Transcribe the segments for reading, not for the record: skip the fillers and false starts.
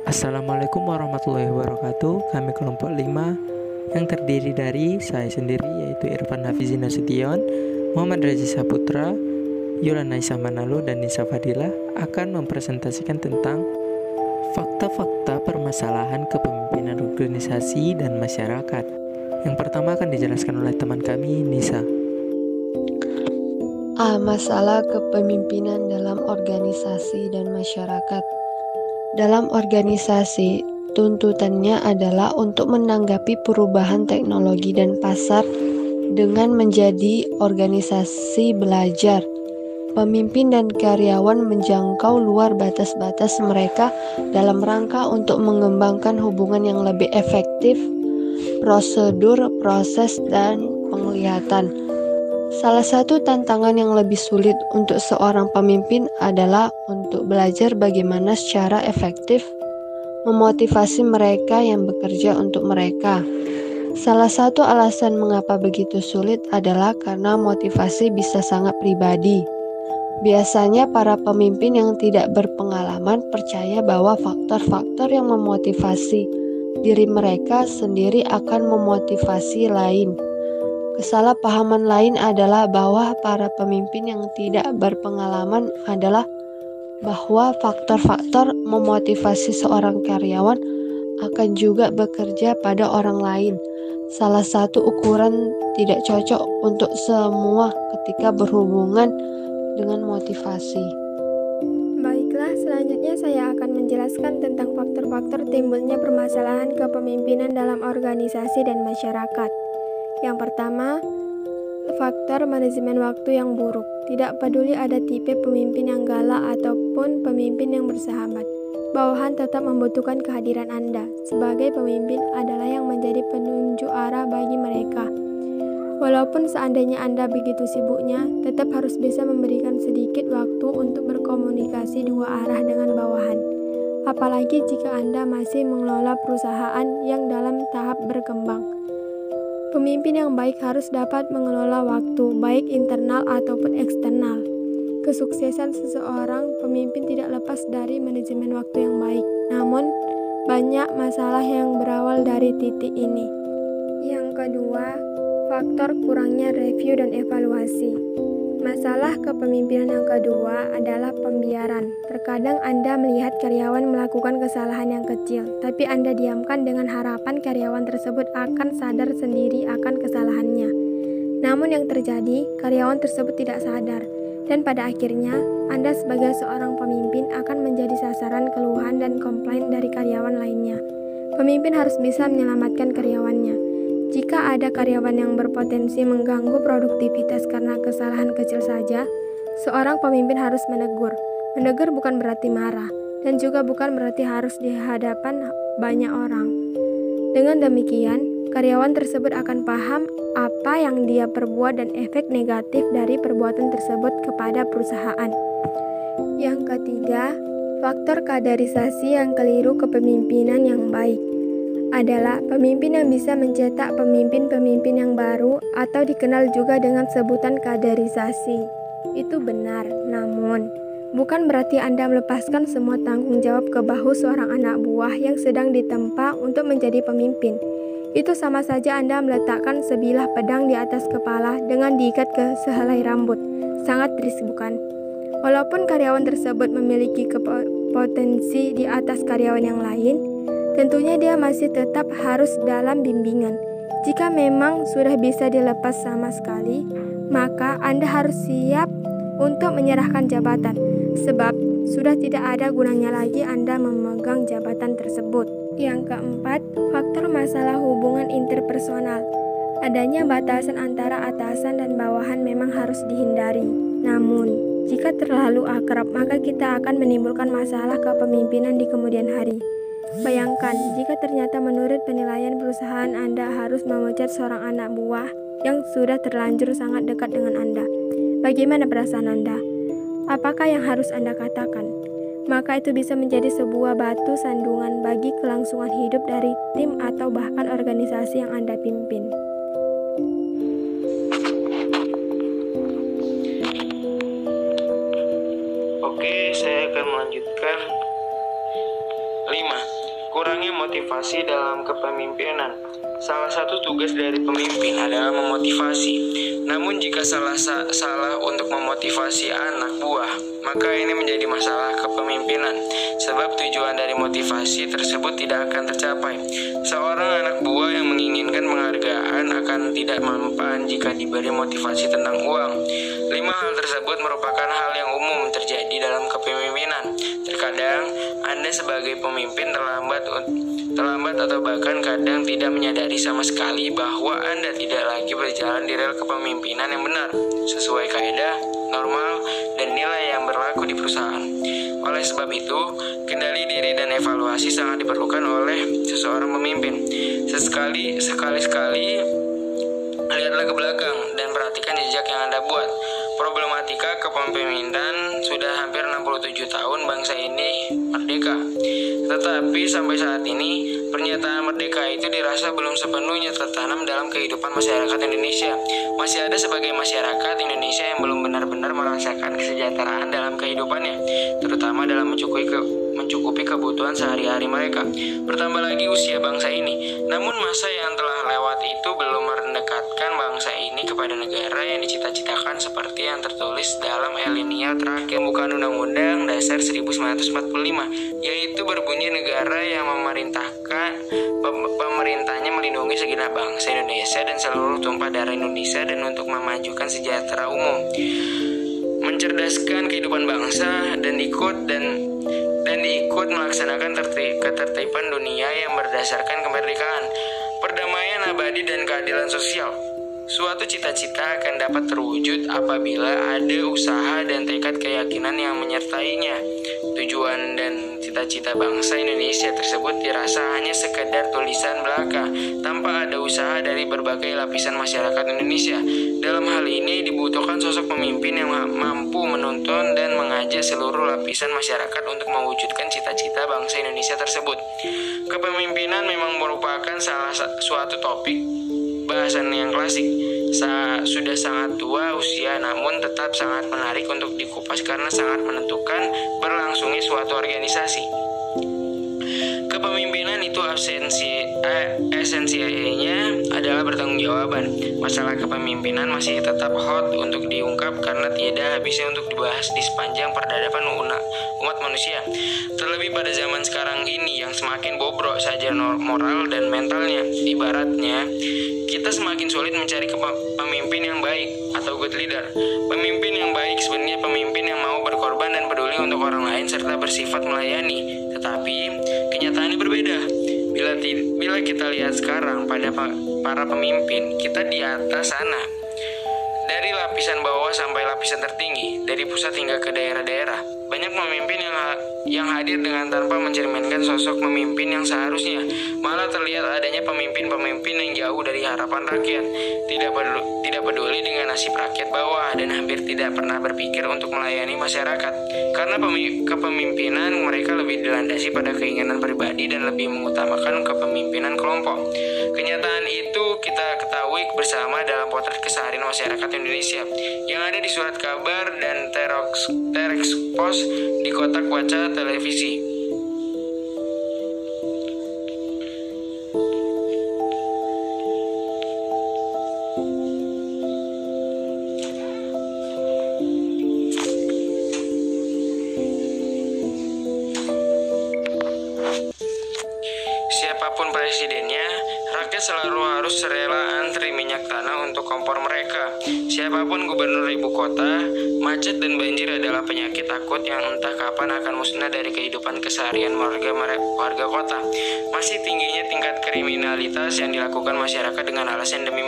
Assalamualaikum warahmatullahi wabarakatuh. Kami kelompok 5 yang terdiri dari saya sendiri yaitu Irfan Hafizi Nasution, Muhammad Razi Saputra, Yulana Isa Manalu, dan Nisa Fadilah akan mempresentasikan tentang fakta-fakta permasalahan kepemimpinan organisasi dan masyarakat. Yang pertama akan dijelaskan oleh teman kami, Nisa. Masalah kepemimpinan dalam organisasi dan masyarakat. Dalam organisasi, tuntutannya adalah untuk menanggapi perubahan teknologi dan pasar dengan menjadi organisasi belajar. Pemimpin dan karyawan menjangkau luar batas-batas mereka dalam rangka untuk mengembangkan hubungan yang lebih efektif, prosedur, proses, dan penglihatan. Salah satu tantangan yang lebih sulit untuk seorang pemimpin adalah untuk belajar bagaimana secara efektif memotivasi mereka yang bekerja untuk mereka. Salah satu alasan mengapa begitu sulit adalah karena motivasi bisa sangat pribadi. Biasanya para pemimpin yang tidak berpengalaman percaya bahwa faktor-faktor yang memotivasi diri mereka sendiri akan memotivasi lain. Kesalahpahaman lain adalah bahwa para pemimpin yang tidak berpengalaman adalah bahwa faktor-faktor memotivasi seorang karyawan akan juga bekerja pada orang lain. Salah satu ukuran tidak cocok untuk semua ketika berhubungan dengan motivasi. Baiklah, selanjutnya saya akan menjelaskan tentang faktor-faktor timbulnya permasalahan kepemimpinan dalam organisasi dan masyarakat. Yang pertama, faktor manajemen waktu yang buruk. Tidak peduli ada tipe pemimpin yang galak ataupun pemimpin yang bersahabat, bawahan tetap membutuhkan kehadiran Anda. Sebagai pemimpin adalah yang menjadi penunjuk arah bagi mereka. Walaupun seandainya Anda begitu sibuknya, tetap harus bisa memberikan sedikit waktu untuk berkomunikasi dua arah dengan bawahan. Apalagi jika Anda masih mengelola perusahaan yang dalam tahap berkembang. Pemimpin yang baik harus dapat mengelola waktu, baik internal ataupun eksternal. Kesuksesan seseorang pemimpin tidak lepas dari manajemen waktu yang baik. Namun, banyak masalah yang berawal dari titik ini. Yang kedua, faktor kurangnya review dan evaluasi. Masalah kepemimpinan yang kedua adalah pembiaran. Terkadang Anda melihat karyawan melakukan kesalahan yang kecil, tapi Anda diamkan dengan harapan karyawan tersebut akan sadar sendiri akan kesalahannya. Namun yang terjadi, karyawan tersebut tidak sadar, dan pada akhirnya Anda sebagai seorang pemimpin akan menjadi sasaran keluhan dan komplain dari karyawan lainnya. Pemimpin harus bisa menyelamatkan karyawannya. Jika ada karyawan yang berpotensi mengganggu produktivitas karena kesalahan kecil saja, seorang pemimpin harus menegur. Menegur bukan berarti marah, dan juga bukan berarti harus di hadapan banyak orang. Dengan demikian, karyawan tersebut akan paham apa yang dia perbuat dan efek negatif dari perbuatan tersebut kepada perusahaan. Yang ketiga, faktor kaderisasi yang keliru kepemimpinan yang baik adalah pemimpin yang bisa mencetak pemimpin-pemimpin yang baru atau dikenal juga dengan sebutan kaderisasi. Itu benar, namun bukan berarti Anda melepaskan semua tanggung jawab ke bahu seorang anak buah yang sedang ditempa untuk menjadi pemimpin. Itu sama saja Anda meletakkan sebilah pedang di atas kepala dengan diikat ke sehelai rambut. Sangat risih, bukan? Walaupun karyawan tersebut memiliki potensi di atas karyawan yang lain, tentunya dia masih tetap harus dalam bimbingan. Jika memang sudah bisa dilepas sama sekali, maka Anda harus siap untuk menyerahkan jabatan, sebab sudah tidak ada gunanya lagi Anda memegang jabatan tersebut. Yang keempat, faktor masalah hubungan interpersonal. Adanya batasan antara atasan dan bawahan memang harus dihindari. Namun, jika terlalu akrab, maka kita akan menimbulkan masalah kepemimpinan di kemudian hari. Bayangkan, jika ternyata menurut penilaian perusahaan Anda harus memecat seorang anak buah yang sudah terlanjur sangat dekat dengan Anda. Bagaimana perasaan Anda? Apakah yang harus Anda katakan? Maka itu bisa menjadi sebuah batu sandungan bagi kelangsungan hidup dari tim atau bahkan organisasi yang Anda pimpin. Oke, saya akan melanjutkan 5. Kurangnya motivasi dalam kepemimpinan. Salah satu tugas dari pemimpin adalah memotivasi. Namun jika salah untuk memotivasi anak buah, maka ini menjadi masalah kepemimpinan. Sebab tujuan dari motivasi tersebut tidak akan tercapai. Seorang anak buah yang menginginkan penghargaan akan tidak mempan jika diberi motivasi tentang uang. 5 hal tersebut merupakan hal yang umum terjadi dalam kepemimpinan. Terkadang Anda sebagai pemimpin terlambat atau bahkan kadang tidak menyadari sama sekali bahwa Anda tidak lagi berjalan di rel kepemimpinan yang benar, sesuai kaidah, normal, dan nilai yang berlaku di perusahaan. Oleh sebab itu, kendali diri dan evaluasi sangat diperlukan oleh seseorang pemimpin. Sekali-sekali lihatlah ke belakang dan perhatikan jejak yang Anda buat. Problematika kepemimpinan sudah hampir 67 tahun bangsa ini merdeka. Tetapi sampai saat ini, pernyataan merdeka itu dirasa belum sepenuhnya tertanam dalam kehidupan masyarakat Indonesia. Masih ada sebagai masyarakat Indonesia yang belum benar-benar merasakan kesejahteraan dalam kehidupannya, terutama dalam mencukupi kebutuhan sehari-hari mereka. Bertambah lagi usia bangsa ini. Namun masa yang telah lewat itu belum mendekatkan bangsa ini kepada negara yang dicita-citakan seperti yang tertulis dalam Alinea terakhir pembukaan Undang-Undang Dasar 1945, yaitu berbunyi negara yang pemerintahnya melindungi segenap bangsa Indonesia dan seluruh tumpah darah Indonesia dan untuk memajukan sejahtera umum, mencerdaskan kehidupan bangsa dan ikut melaksanakan ketertiban dunia yang berdasarkan kemerdekaan, perdamaian abadi dan keadilan sosial. Suatu cita-cita akan dapat terwujud apabila ada usaha dan tekad keyakinan yang menyertainya. Tujuan dan cita-cita bangsa Indonesia tersebut dirasa hanya sekedar tulisan belaka, tanpa ada usaha dari berbagai lapisan masyarakat Indonesia. Dalam hal ini dibutuhkan sosok pemimpin yang mampu menuntun dan mengajak seluruh lapisan masyarakat untuk mewujudkan cita-cita bangsa Indonesia tersebut. Kepemimpinan memang merupakan suatu topik bahasan yang klasik, sudah sangat tua usia, namun tetap sangat menarik untuk dikupas karena sangat menentukan berlangsungnya suatu organisasi. Kepemimpinan itu esensinya adalah bertanggungjawaban. Masalah kepemimpinan masih tetap hot untuk diungkap karena tiada habisnya untuk dibahas di sepanjang peradaban umat manusia. Terlebih pada zaman sekarang ini yang semakin bobrok saja moral dan mentalnya. Ibaratnya, kita semakin sulit mencari pemimpin yang baik atau good leader. Pemimpin yang baik sebenarnya pemimpin yang mau berkorban dan peduli untuk orang lain serta bersifat melayani. Tetapi kenyataannya berbeda. Bila kita lihat sekarang pada para pemimpin, kita di atas sana. Dari lapisan bawah sampai lapisan tertinggi, dari pusat hingga ke daerah-daerah, banyak pemimpin yang hadir dengan tanpa mencerminkan sosok pemimpin yang seharusnya. Malah terlihat adanya pemimpin-pemimpin yang jauh dari harapan rakyat, tidak peduli dengan nasib rakyat bawah, dan hampir tidak pernah berpikir untuk melayani masyarakat. Karena kepemimpinan mereka lebih dilandasi pada keinginan pribadi dan lebih mengutamakan kepemimpinan kelompok. Kenyataan itu kita ketahui bersama dalam potret keseharian masyarakat Indonesia yang ada di surat kabar dan terekspos di kotak kaca televisi. Siapapun presidennya, rakyat selalu harus rela antri minyak tanah untuk kompor mereka. Siapapun gubernur ibu kota, macet dan banjir adalah penyakit akut yang entah kapan akan musnah dari kehidupan keseharian warga kota. Masih tingginya tingkat kriminalitas yang dilakukan masyarakat dengan alasan demi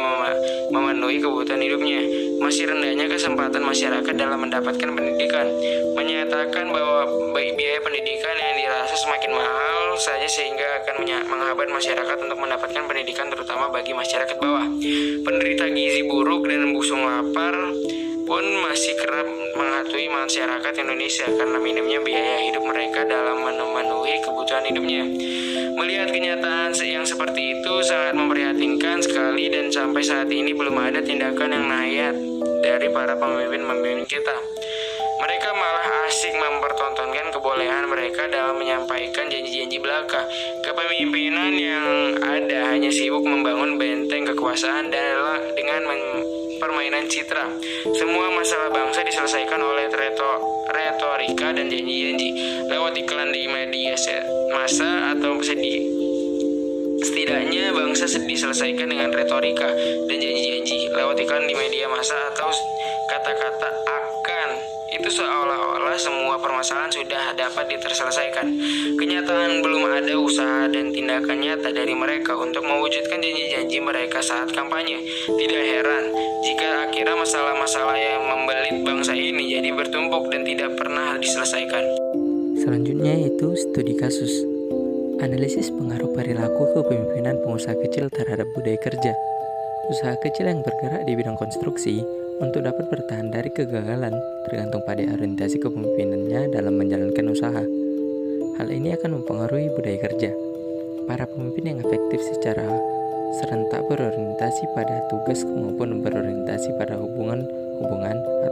memenuhi kebutuhan hidupnya. Masih rendahnya kesempatan masyarakat dalam mendapatkan pendidikan. Menyatakan bahwa biaya pendidikan yang dirasa semakin mahal saja sehingga akan menghambat masyarakat untuk mendapatkan pendidikan, terutama bagi masyarakat bawah. Penderita gizi buruk dan busung lapar pun masih kerap menghantui masyarakat Indonesia karena minimnya biaya hidup mereka dalam memenuhi kebutuhan hidupnya. Melihat kenyataan yang seperti itu sangat memprihatinkan sekali, dan sampai saat ini belum ada tindakan yang nyata dari para pemimpin kita. Mereka malah asik mempertontonkan kebolehan mereka dalam menyampaikan janji-janji belaka. Kepemimpinan yang ada hanya sibuk membangun benteng kekuasaan dengan permainan citra. Semua masalah bangsa diselesaikan oleh retorika dan janji-janji lewat iklan di media massa atau setidaknya bangsa diselesaikan dengan retorika dan janji-janji lewat iklan di media massa atau kata-kata akan. Itu seolah-olah semua permasalahan sudah dapat terselesaikan. Kenyataan belum ada usaha dan tindakan nyata dari mereka untuk mewujudkan janji-janji mereka saat kampanye. Tidak heran jika akhirnya masalah-masalah yang membelit bangsa ini jadi bertumpuk dan tidak pernah diselesaikan. Selanjutnya yaitu studi kasus. Analisis pengaruh perilaku kepemimpinan pengusaha kecil terhadap budaya kerja. Usaha kecil yang bergerak di bidang konstruksi untuk dapat bertahan dari kegagalan tergantung pada orientasi kepemimpinannya dalam menjalankan usaha. Hal ini akan mempengaruhi budaya kerja. Para pemimpin yang efektif secara serentak berorientasi pada tugas maupun berorientasi pada hubungan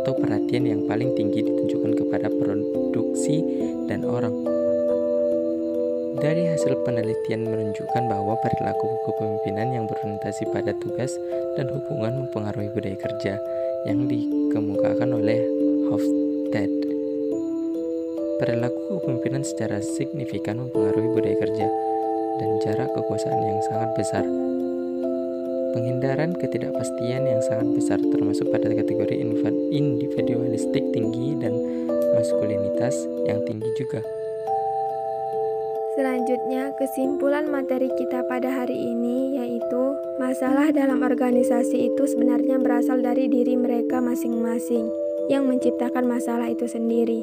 atau perhatian yang paling tinggi ditunjukkan kepada produksi dan orang. Dari hasil penelitian menunjukkan bahwa perilaku kepemimpinan yang berorientasi pada tugas dan hubungan mempengaruhi budaya kerja yang dikemukakan oleh Hofstede. Perilaku kepemimpinan secara signifikan mempengaruhi budaya kerja dan jarak kekuasaan yang sangat besar. Penghindaran ketidakpastian yang sangat besar termasuk pada kategori individualistik tinggi dan maskulinitas yang tinggi juga. Selanjutnya, kesimpulan materi kita pada hari ini yaitu masalah dalam organisasi itu sebenarnya berasal dari diri mereka masing-masing yang menciptakan masalah itu sendiri.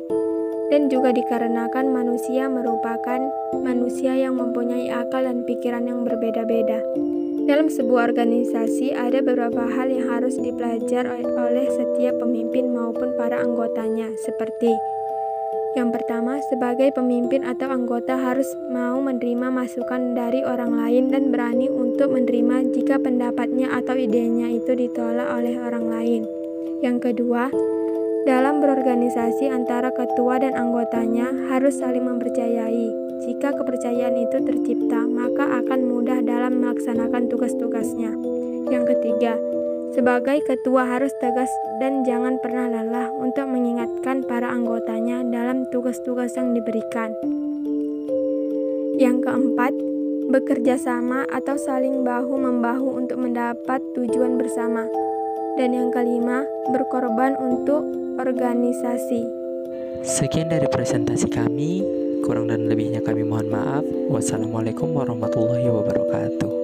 Dan juga dikarenakan manusia merupakan manusia yang mempunyai akal dan pikiran yang berbeda-beda. Dalam sebuah organisasi ada beberapa hal yang harus dipelajari oleh setiap pemimpin maupun para anggotanya, seperti yang pertama, sebagai pemimpin atau anggota harus mau menerima masukan dari orang lain dan berani untuk menerima jika pendapatnya atau idenya itu ditolak oleh orang lain. Yang kedua, dalam berorganisasi antara ketua dan anggotanya harus saling mempercayai. Jika kepercayaan itu tercipta, maka akan mudah dalam melaksanakan tugas-tugasnya. Yang ketiga, sebagai ketua harus tegas dan jangan pernah lelah untuk mengingatkan para anggotanya dalam tugas-tugas yang diberikan. Yang keempat, bekerja sama atau saling bahu-membahu untuk mendapat tujuan bersama. Dan yang kelima, berkorban untuk organisasi. Sekian dari presentasi kami, kurang dan lebihnya kami mohon maaf. Wassalamualaikum warahmatullahi wabarakatuh.